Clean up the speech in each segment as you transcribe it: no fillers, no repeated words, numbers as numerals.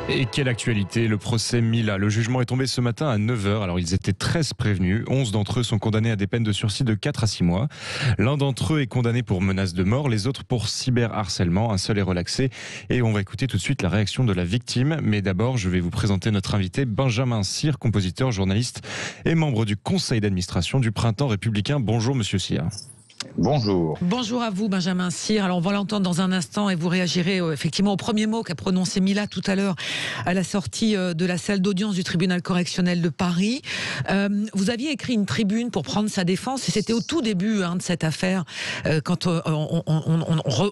Et quelle actualité, le procès Mila. Le jugement est tombé ce matin à 9 h. Alors ils étaient 13 prévenus. 11 d'entre eux sont condamnés à des peines de sursis de 4 à 6 mois. L'un d'entre eux est condamné pour menace de mort, les autres pour cyberharcèlement. Un seul est relaxé. Et on va écouter tout de suite la réaction de la victime. Mais d'abord, je vais vous présenter notre invité, Benjamin Cyr, compositeur, journaliste et membre du conseil d'administration du Printemps républicain. Bonjour Monsieur Cyr. Bonjour. Bonjour à vous, Benjamin Cyr. Alors, on va l'entendre dans un instant et vous réagirez effectivement au premier mot qu'a prononcé Mila tout à l'heure à la sortie de la salle d'audience du tribunal correctionnel de Paris. Vous aviez écrit une tribune pour prendre sa défense et c'était au tout début de cette affaire quand on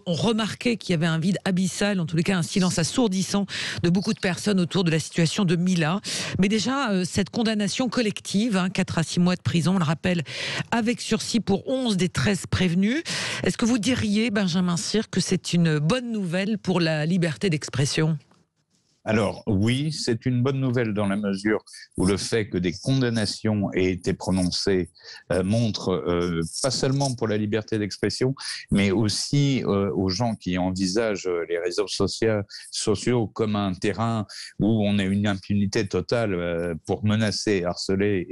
remarquait qu'il y avait un vide abyssal, en tous les cas un silence assourdissant de beaucoup de personnes autour de la situation de Mila. Mais déjà, cette condamnation collective, 4 à 6 mois de prison, on le rappelle, avec sursis pour 11 des 13 prévenus. Est-ce que vous diriez, Benjamin Cyr, que c'est une bonne nouvelle pour la liberté d'expression ? Alors oui, c'est une bonne nouvelle dans la mesure où le fait que des condamnations aient été prononcées montre, pas seulement pour la liberté d'expression, mais aussi aux gens qui envisagent les réseaux sociaux comme un terrain où on a une impunité totale pour menacer, harceler.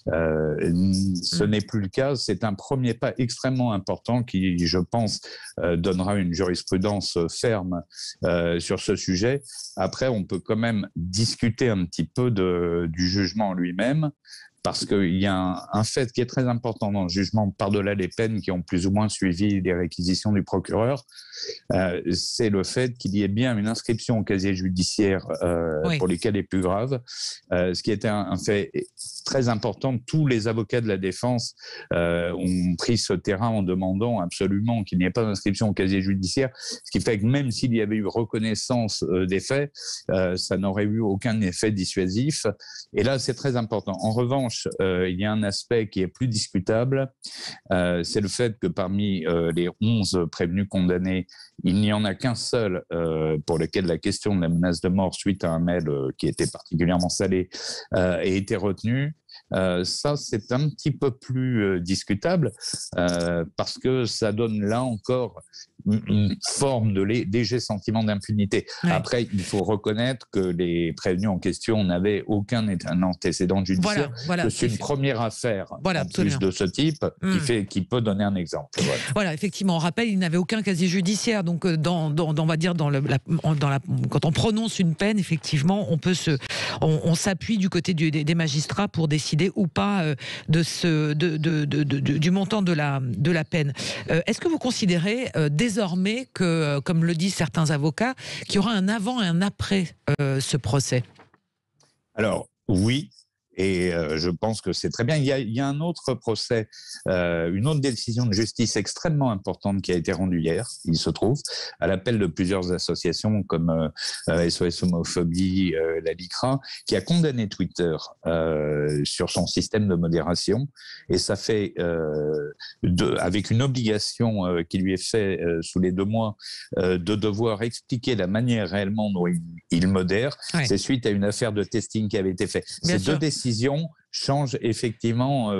Ce n'est plus le cas. C'est un premier pas extrêmement important qui, je pense, donnera une jurisprudence ferme sur ce sujet. Après, on peut quand même discuter un petit peu du jugement lui-même, parce qu'il y a un fait qui est très important dans le jugement, par-delà les peines qui ont plus ou moins suivi les réquisitions du procureur, c'est le fait qu'il y ait bien une inscription au casier judiciaire oui. pour les cas les plus graves, ce qui était un fait très important. Tous les avocats de la défense ont pris ce terrain en demandant absolument qu'il n'y ait pas d'inscription au casier judiciaire, ce qui fait que même s'il y avait eu reconnaissance des faits, ça n'aurait eu aucun effet dissuasif. Et là, c'est très important. En revanche, il y a un aspect qui est plus discutable, c'est le fait que parmi les 11 prévenus condamnés, il n'y en a qu'un seul pour lequel la question de la menace de mort suite à un mail qui était particulièrement salé a été retenue. Ça, c'est un petit peu plus discutable parce que ça donne là encore une forme de léger sentiment d'impunité. Ouais. Après, il faut reconnaître que les prévenus en question n'avaient aucun antécédent judiciaire. Voilà, c'est une première affaire en plus de ce type qui peut donner un exemple. Voilà, effectivement, on rappelle, il n'avait aucun casier judiciaire. Donc, on va dire, quand on prononce une peine, effectivement, on s'appuie du côté des magistrats pour décider ou pas du montant de la peine. Est-ce que vous considérez désormais que, comme le disent certains avocats, qu'il y aura un avant et un après ce procès ? Alors, oui. Et je pense que c'est très bien. Il y a un autre procès, une autre décision de justice extrêmement importante qui a été rendue hier, il se trouve, à l'appel de plusieurs associations comme SOS Homophobie, la LICRA, qui a condamné Twitter sur son système de modération. Et ça fait, avec une obligation qui lui est faite sous les 2 mois, de devoir expliquer la manière réellement dont il modère. Ouais. C'est suite à une affaire de testing qui avait été faite. Ces deux décisions change effectivement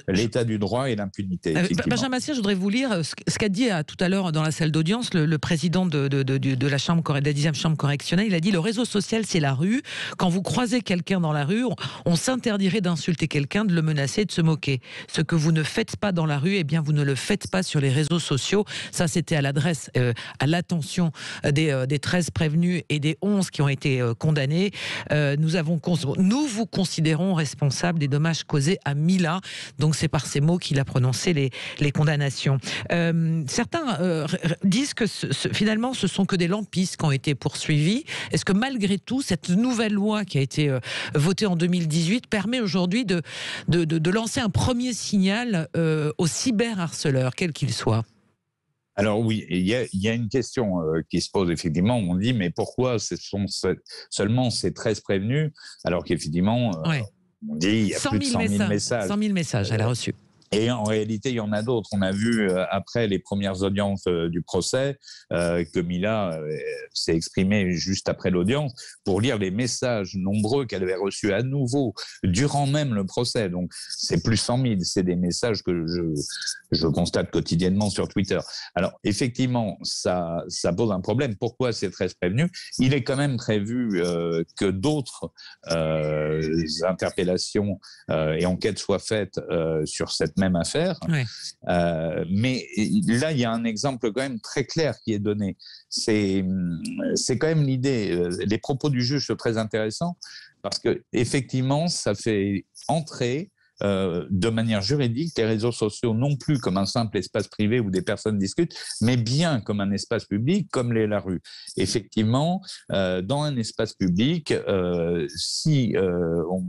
l'état du droit et l'impunité. Benjamin Cyr, je voudrais vous lire ce qu'a dit tout à l'heure dans la salle d'audience le président de la 10e chambre correctionnelle. Il a dit: le réseau social, c'est la rue. Quand vous croisez quelqu'un dans la rue, on s'interdirait d'insulter quelqu'un, de le menacer, de se moquer. Ce que vous ne faites pas dans la rue, eh bien, vous ne le faites pas sur les réseaux sociaux. Ça, c'était à l'adresse, à l'attention des 13 prévenus et des 11 qui ont été condamnés. Nous vous considérons responsable des dommages causés à Mila. Donc c'est par ces mots qu'il a prononcé les condamnations. Certains disent que finalement ce sont que des lampistes qui ont été poursuivis. Est-ce que malgré tout cette nouvelle loi qui a été votée en 2018 permet aujourd'hui de lancer un premier signal aux cyberharceleurs, quels qu'ils soient ? Alors oui, il y a une question qui se pose effectivement. On dit mais pourquoi ce sont seulement ces 13 prévenus alors qu'effectivement... Ouais. On dit il y a plus de 100 000 messages. 100 000 messages, elle a reçu. Et en réalité, il y en a d'autres. On a vu après les premières audiences du procès que Mila s'est exprimée juste après l'audience pour lire les messages nombreux qu'elle avait reçus à nouveau durant même le procès. Donc c'est plus 100 000. C'est des messages que je constate quotidiennement sur Twitter. Alors effectivement, ça pose un problème. Pourquoi ces 13 prévenus? Il est quand même prévu que d'autres interpellations et enquêtes soient faites sur cette même affaire. Ouais. Mais là, il y a un exemple quand même très clair qui est donné. C'est quand même l'idée. Les propos du juge sont très intéressants parce que effectivement, ça fait entrer de manière juridique les réseaux sociaux non plus comme un simple espace privé où des personnes discutent, mais bien comme un espace public, comme l'est la rue. Effectivement, dans un espace public, si on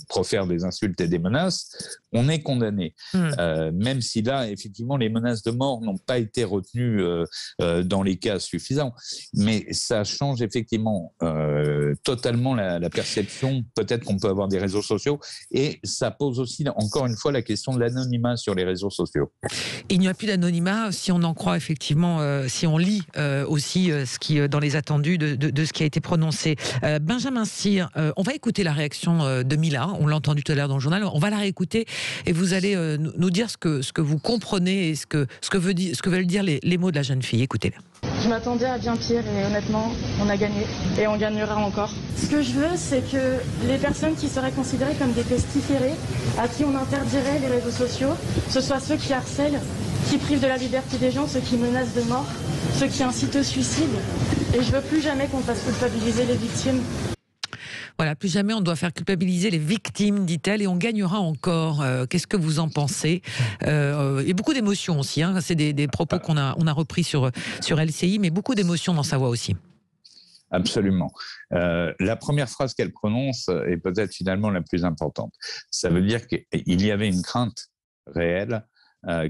profère des insultes et des menaces, on est condamné. Même si là, effectivement, les menaces de mort n'ont pas été retenues dans les cas suffisants. Mais ça change effectivement totalement la perception peut-être qu'on peut avoir des réseaux sociaux, et ça pose aussi encore une fois la question de l'anonymat sur les réseaux sociaux. Il n'y a plus d'anonymat si on en croit effectivement, si on lit aussi ce qui dans les attendus de ce qui a été prononcé. Benjamin Cyr, on va écouter la réaction de Mila, on l'a entendu tout à l'heure dans le journal, on va la réécouter et vous allez nous dire ce que vous comprenez et ce que veulent dire les mots de la jeune fille. Écoutez-la. Je m'attendais à bien pire et honnêtement, on a gagné et on gagnera encore. Ce que je veux, c'est que les personnes qui seraient considérées comme des pestiférés, à qui on interdirait les réseaux sociaux, ce soit ceux qui harcèlent, qui privent de la liberté des gens, ceux qui menacent de mort, ceux qui incitent au suicide. Et je veux plus jamais qu'on fasse culpabiliser les victimes. Voilà, plus jamais on doit faire culpabiliser les victimes, dit-elle, et on gagnera encore. Qu'est-ce que vous en pensez? Il y a beaucoup d'émotions aussi, hein. C'est des propos qu'on a repris sur LCI, mais beaucoup d'émotions dans sa voix aussi. Absolument. La première phrase qu'elle prononce est peut-être finalement la plus importante. Ça veut dire qu'il y avait une crainte réelle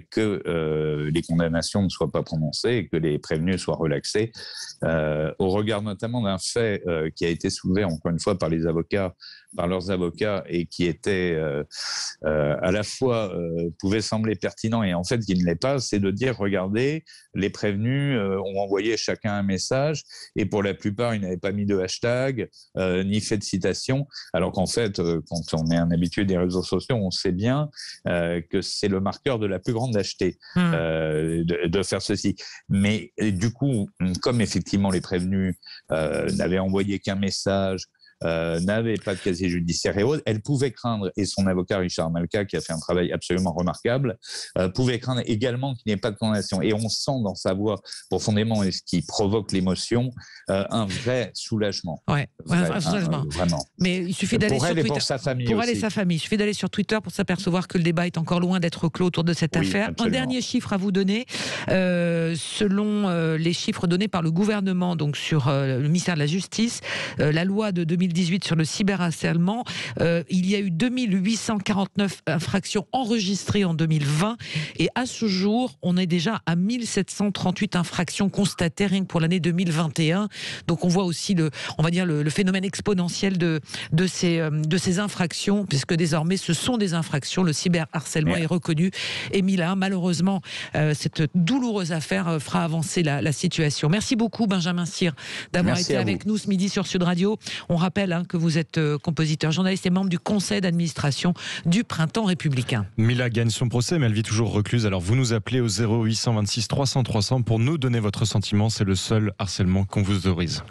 que les condamnations ne soient pas prononcées et que les prévenus soient relaxés, au regard notamment d'un fait qui a été soulevé encore une fois par leurs avocats et qui était à la fois pouvait sembler pertinent et en fait qui ne l'est pas, c'est de dire regardez, les prévenus ont envoyé chacun un message et pour la plupart ils n'avaient pas mis de hashtag ni fait de citation, alors qu'en fait quand on est un habitué des réseaux sociaux on sait bien que c'est le marqueur de la plus grande lâcheté de faire ceci. Mais du coup, comme effectivement les prévenus n'avaient envoyé qu'un message, n'avait pas de casier judiciaire et autres, elle pouvait craindre, et son avocat Richard Malka, qui a fait un travail absolument remarquable, pouvait craindre également qu'il n'y ait pas de condamnation. Et on sent dans sa voix profondément, et ce qui provoque l'émotion, un vrai soulagement. Ouais, un vrai soulagement. Vraiment. Mais il suffit d'aller pour sur elle Twitter. Et pour sa famille pour aussi. elle et sa famille. Il suffit d'aller sur Twitter pour s'apercevoir que le débat est encore loin d'être clos autour de cette affaire. Absolument. Un dernier chiffre à vous donner. Selon les chiffres donnés par le gouvernement, donc sur le ministère de la Justice, la loi de 2018 sur le cyberharcèlement, il y a eu 2849 infractions enregistrées en 2020 et à ce jour, on est déjà à 1738 infractions constatées rien que pour l'année 2021. Donc on voit aussi le phénomène exponentiel de ces infractions, puisque désormais ce sont des infractions, le cyberharcèlement est reconnu. Et Mila, malheureusement, cette douloureuse affaire fera avancer la situation. Merci beaucoup Benjamin Cyr d'avoir été avec nous ce midi sur Sud Radio. On rappelle que vous êtes compositeur, journaliste et membre du conseil d'administration du Printemps républicain. Mila gagne son procès, mais elle vit toujours recluse. Alors vous nous appelez au 0826 300 300 pour nous donner votre sentiment. C'est le seul harcèlement qu'on vous autorise.